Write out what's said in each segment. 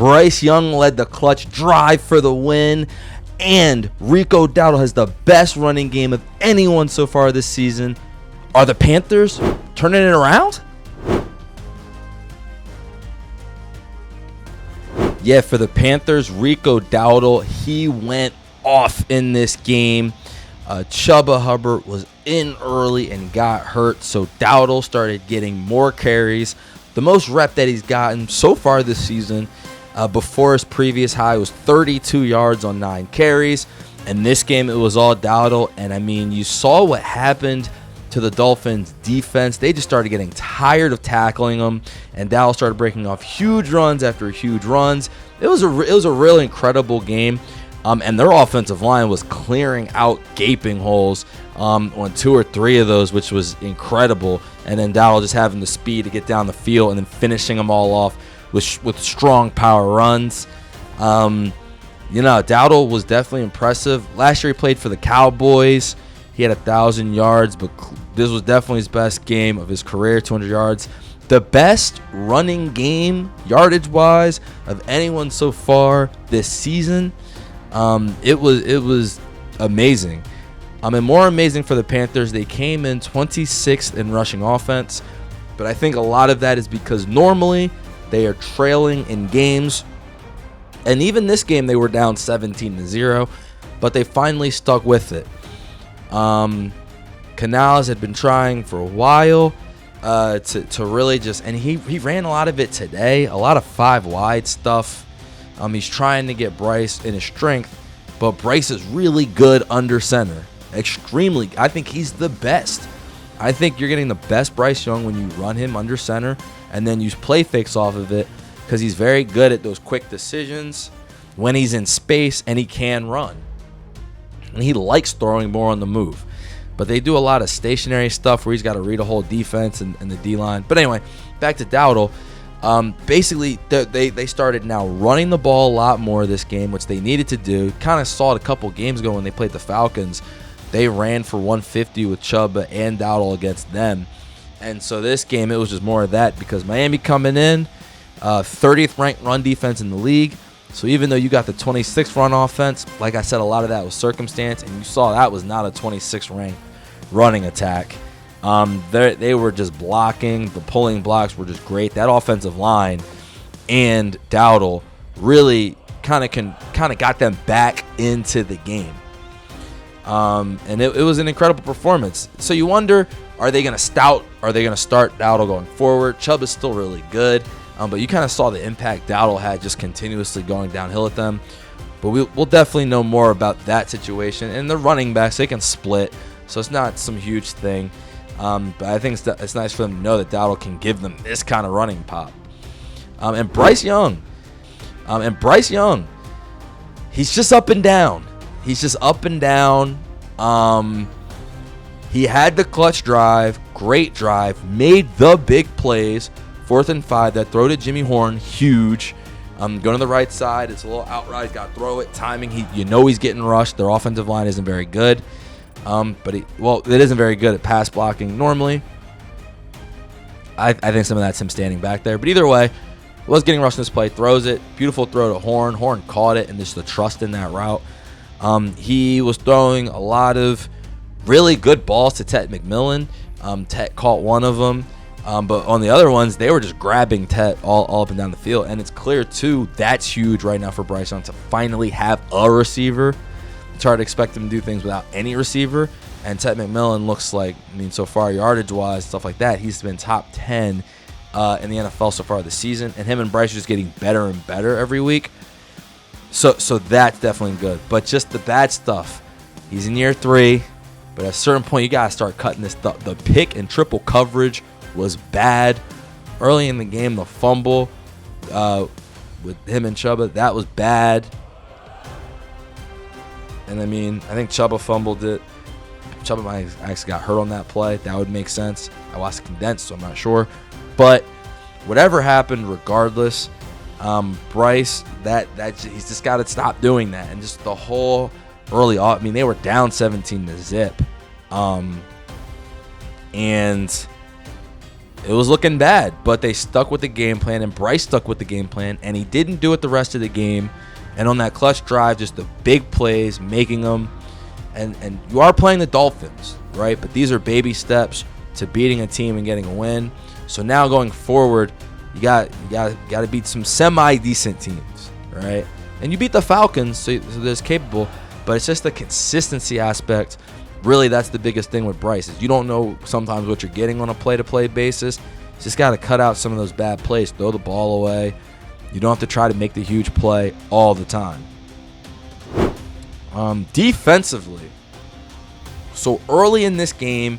Bryce Young led the clutch drive for the win. And Rico Dowdle has the best running game of anyone so far this season. Are the Panthers turning it around? Yeah, for the Panthers, Rico Dowdle, he went off in this game. Chuba Hubbard was in early and got hurt, so Dowdle started getting more carries. The most rep that he's gotten so far this season. Before his previous high was 32 yards on 9 carries. In this game, it was all Dowdle. And, I mean, you saw what happened to the Dolphins' defense. They just started getting tired of tackling them. And Dowdle started breaking off huge runs after huge runs. It was a really incredible game. And their offensive line was clearing out gaping holes on 2 or 3 of those, which was incredible. And then Dowdle just having the speed to get down the field and then finishing them all off with strong power runs. Dowdle was definitely impressive. Last year he played for the Cowboys. He had 1,000 yards, but this was definitely his best game of his career, 200 yards. The best running game, yardage-wise, of anyone so far this season. It was amazing. And more amazing for the Panthers, they came in 26th in rushing offense. But I think a lot of that is because normally they are trailing in games. And even this game, they were down 17-0. But they finally stuck with it. Canales had been trying for a while to really just... And he ran a lot of it today. A lot of 5-wide stuff. He's trying to get Bryce in his strength. But Bryce is really good under center. Extremely. I think he's the best. I think you're getting the best Bryce Young when you run him under center and then use play fakes off of it, because he's very good at those quick decisions when he's in space and he can run. And he likes throwing more on the move. But they do a lot of stationary stuff where he's got to read a whole defense and the D-line. But anyway, back to Dowdle. Basically, they started now running the ball a lot more this game, which they needed to do. Kind of saw it a couple games ago when they played the Falcons. They ran for 150 with Chuba and Dowdle against them. And so this game, it was just more of that, because Miami coming in, 30th ranked run defense in the league. So even though you got the 26th run offense, like I said, a lot of that was circumstance, and you saw that was not a 26th ranked running attack. They were just blocking. The pulling blocks were just great. That offensive line and Dowdle really kind of got them back into the game. And it was an incredible performance. So you wonder, are they going to start Dowdle going forward? Chubb is still really good, but you kind of saw the impact Dowdle had just continuously going downhill at them. But we'll definitely know more about that situation. And the running backs, they can split, so it's not some huge thing. But I think it's nice for them to know that Dowdle can give them this kind of running pop. And Bryce Young, he's just up and down. He had the clutch drive, great drive, made the big plays. 4th and 5, that throw to Jimmy Horn, huge. Going to the right side, it's a little outright, he's got to throw it. Timing, he's getting rushed. Their offensive line isn't very good. It isn't very good at pass blocking normally. I think some of that's him standing back there. But either way, was getting rushed in this play, throws it. Beautiful throw to Horn. Horn caught it, and just the trust in that route. He was throwing a lot of really good balls to Tet McMillan. Tet caught one of them. But on the other ones, they were just grabbing Tet all up and down the field. And it's clear, too, that's huge right now for Bryce Young to finally have a receiver. It's hard to expect him to do things without any receiver. And Tet McMillan looks like, so far yardage-wise, stuff like that, he's been top 10 in the NFL so far this season. And him and Bryce are just getting better and better every week. So that's definitely good. But just the bad stuff. He's in year 3. But at a certain point, you got to start cutting this stuff. The pick and triple coverage was bad. Early in the game, the fumble with him and Chuba, that was bad. And I think Chuba fumbled it. Chuba might actually got hurt on that play. That would make sense. I watched it condensed, so I'm not sure. But whatever happened, regardless, Bryce, he's just got to stop doing that. And just the whole early off, they were down 17-0. And it was looking bad, but they stuck with the game plan, and Bryce stuck with the game plan, and he didn't do it the rest of the game. And on that clutch drive, just the big plays, making them. And you are playing the Dolphins, right? But these are baby steps to beating a team and getting a win. So now going forward, you got to beat some semi-decent teams, right? And you beat the Falcons, so there's capable. But it's just the consistency aspect. Really, that's the biggest thing with Bryce is you don't know sometimes what you're getting on a play-to-play basis. You just got to cut out some of those bad plays, throw the ball away. You don't have to try to make the huge play all the time. Defensively, so early in this game,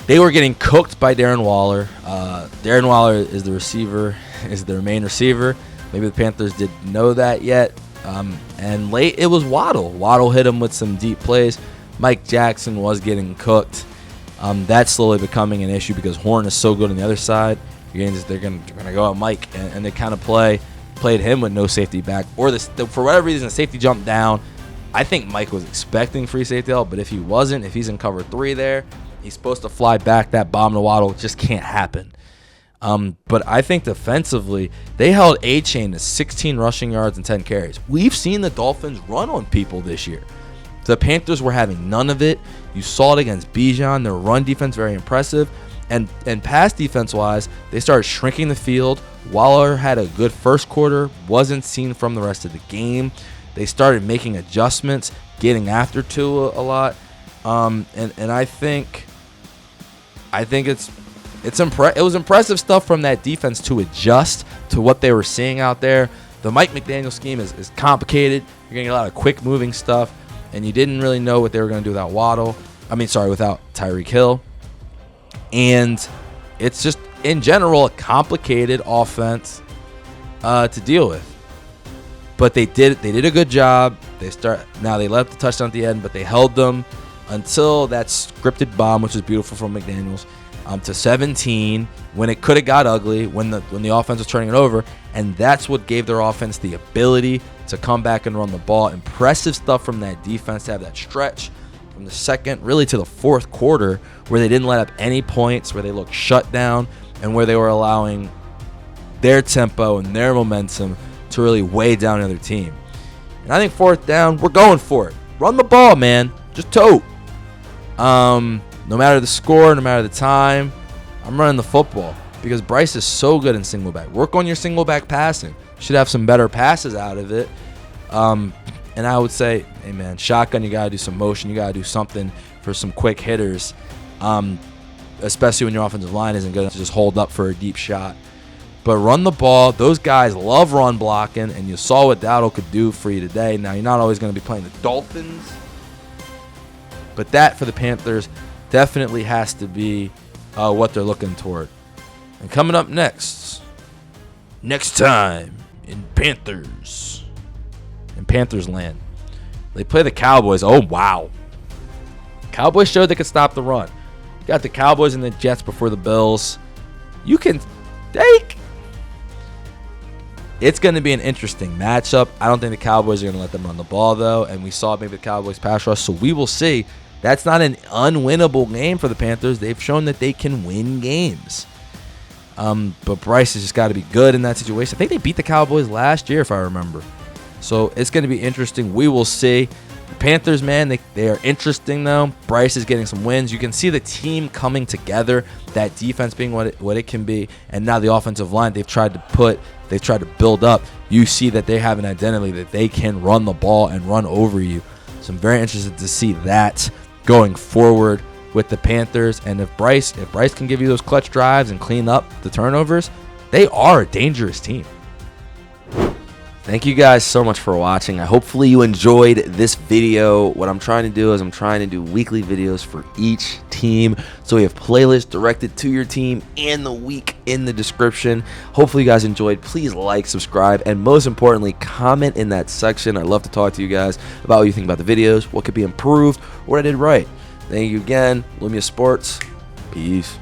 they were getting cooked by Darren Waller. Darren Waller is the receiver, is their main receiver. Maybe the Panthers didn't know that yet. And late, it was Waddle. Waddle hit him with some deep plays. Mike Jackson was getting cooked. That's slowly becoming an issue because Horn is so good on the other side. They're going to go at Mike, and they kind of played him with no safety back. Or for whatever reason, the safety jumped down. I think Mike was expecting free safety help, but if he wasn't, if he's in cover 3 there, he's supposed to fly back. That bomb to Waddle just can't happen. But I think defensively, they held A-Chain to 16 rushing yards and 10 carries. We've seen the Dolphins run on people this year. The Panthers were having none of it. You saw it against Bijan. Their run defense, very impressive. And pass defense-wise, they started shrinking the field. Waller had a good first quarter, wasn't seen from the rest of the game. They started making adjustments, getting after Tua a lot. And I think it was impressive stuff from that defense to adjust to what they were seeing out there. The Mike McDaniel scheme is complicated. You're getting a lot of quick-moving stuff, and you didn't really know what they were going to do without Tyreek Hill. And it's just, in general, a complicated offense to deal with. But they did a good job. Now they left the touchdown at the end, but they held them until that scripted bomb, which is beautiful from McDaniels, to 17 when it could have got ugly, when the offense was turning it over. And that's what gave their offense the ability to come back and run the ball. Impressive stuff from that defense to have that stretch from the second really to the fourth quarter where they didn't let up any points, where they looked shut down, and where they were allowing their tempo and their momentum to really weigh down the other team. And I think fourth down, we're going for it. Run the ball, man. Just tote. No matter the score, no matter the time, I'm running the football because Bryce is so good in single back. Work on your single back passing. Should have some better passes out of it. And I would say, hey, man, shotgun, you got to do some motion. You got to do something for some quick hitters, especially when your offensive line isn't going to just hold up for a deep shot. But run the ball. Those guys love run blocking, and you saw what Dowdle could do for you today. Now, you're not always going to be playing the Dolphins, but that for the Panthers definitely has to be what they're looking toward. And coming up next time in Panthers land, they play the Cowboys. Oh, wow. Cowboys showed they could stop the run. You got the Cowboys and the Jets before the Bills. You can take. It's going to be an interesting matchup. I don't think the Cowboys are going to let them run the ball, though. And we saw maybe the Cowboys pass rush, so we will see. That's not an unwinnable game for the Panthers. They've shown that they can win games. But Bryce has just got to be good in that situation. I think they beat the Cowboys last year, if I remember. So it's going to be interesting. We will see. The Panthers, man, they are interesting, though. Bryce is getting some wins. You can see the team coming together, that defense being what it can be, and now the offensive line they've tried to build up. You see that they have an identity that they can run the ball and run over you. So I'm very interested to see that going forward with the Panthers. And if Bryce can give you those clutch drives and clean up the turnovers, they are a dangerous team. Thank you guys so much for watching. Hopefully you enjoyed this video. What I'm trying to do is I'm trying to do weekly videos for each team. So we have playlists directed to your team and the week in the description. Hopefully you guys enjoyed. Please like, subscribe, and most importantly, comment in that section. I'd love to talk to you guys about what you think about the videos, what could be improved, what I did right. Thank you again. Lumia Sports. Peace.